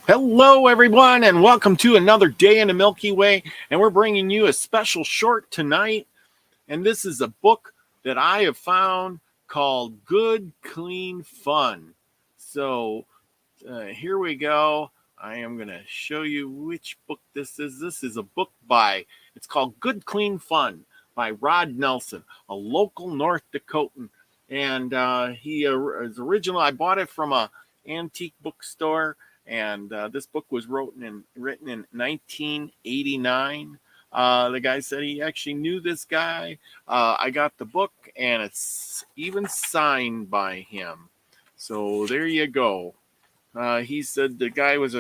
Hello, everyone, and welcome to another day in the Milky Way. And we're bringing you a special short tonight. And this is a book that I have found called Good, Clean Fun. So here we go. I am going to show you which book this is. This is a book it's called Good, Clean Fun by Rod Nelson, a local North Dakotan. And he is original. I bought it from a antique bookstore. And this book was written in 1989. The guy said he actually knew this guy. I got the book, and it's even signed by him. So there you go. He said the guy was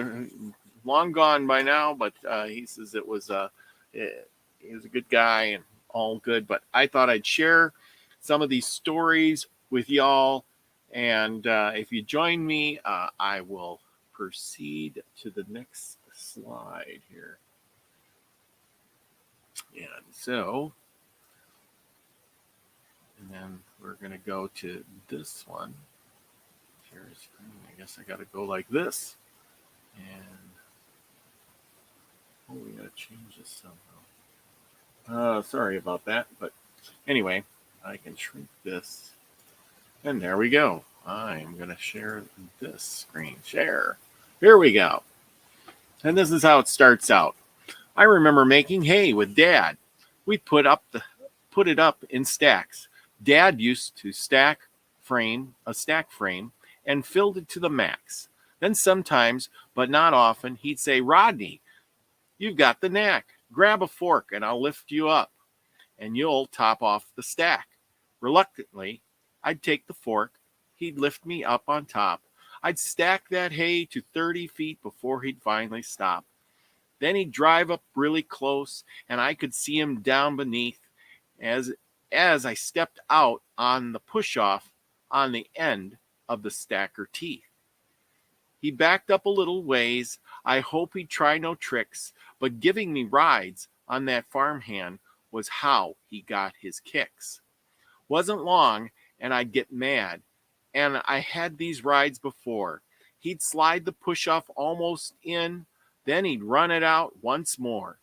long gone by now, but he says he was a good guy and all good. But I thought I'd share some of these stories with y'all. And if you join me, I will proceed to the next slide here. And then we're going to go to this one. Share screen. I guess I got to go like this. And we got to change this somehow. Sorry about that. But anyway, I can shrink this. And there we go. I'm going to share this screen. Share. Here we go. And this is how it starts out. I remember making hay with Dad. We put it up in stacks. Dad used to stack frame and filled it to the max. Then sometimes, but not often, he'd say, "Rodney, you've got the knack. Grab a fork and I'll lift you up, and you'll top off the stack." Reluctantly, I'd take the fork. He'd lift me up on top. I'd stack that hay to 30 feet before he'd finally stop. Then he'd drive up really close, and I could see him down beneath as I stepped out on the push-off on the end of the stacker teeth. He backed up a little ways. I hope he'd try no tricks, but giving me rides on that farmhand was how he got his kicks. Wasn't long, and I'd get mad. And I had these rides before. He'd slide the push-off almost in, then he'd run it out once more.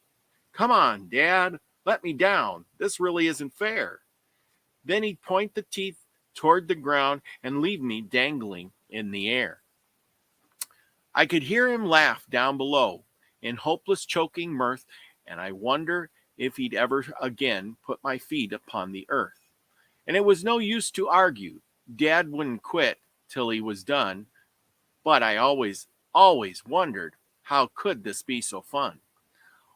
"Come on, Dad, let me down. This really isn't fair." Then he'd point the teeth toward the ground and leave me dangling in the air. I could hear him laugh down below in hopeless choking mirth, and I wonder if he'd ever again put my feet upon the earth. And it was no use to argue. Dad wouldn't quit till he was done, but I always wondered, how could this be so fun?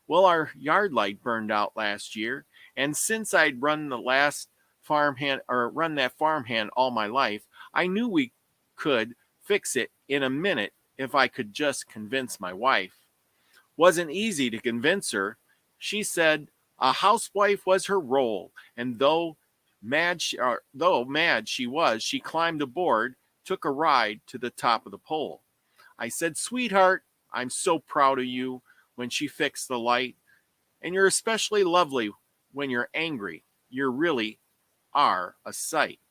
Well, our yard light burned out last year, and since I'd run that farmhand all my life, I knew we could fix it in a minute if I could just convince my wife. Wasn't easy to convince her. She said a housewife was her role, and though mad she was, she climbed aboard, took a ride to the top of the pole. I said, "Sweetheart, I'm so proud of you," when she fixed the light. "And you're especially lovely when you're angry. You really are a sight."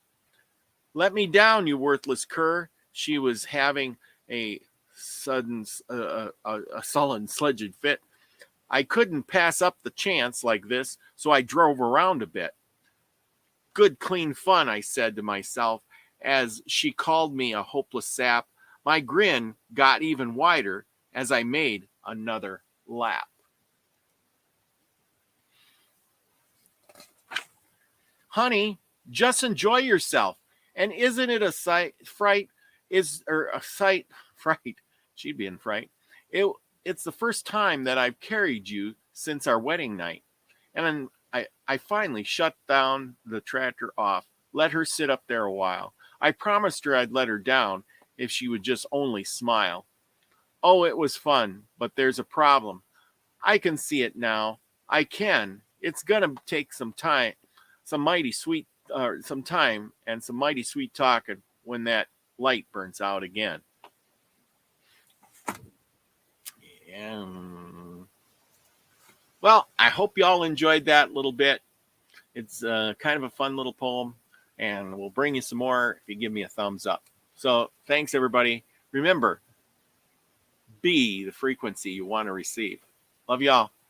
"Let me down, you worthless cur." She was having a sullen sledged fit. I couldn't pass up the chance like this, so I drove around a bit. "Good, clean fun," I said to myself as she called me a hopeless sap. My grin got even wider as I made another lap. "Honey, just enjoy yourself. And isn't it a fright? She'd be in fright. It's the first time that I've carried you since our wedding night." And I finally shut down the tractor off, let her sit up there a while. I promised her I'd let her down if she would just only smile. Oh, it was fun, but there's a problem. I can see it now. I can. It's gonna take some time, some mighty sweet talking when that light burns out again. And well, I hope y'all enjoyed that little bit. It's kind of a fun little poem, and we'll bring you some more if you give me a thumbs up. So thanks, everybody. Remember, be the frequency you want to receive. Love y'all.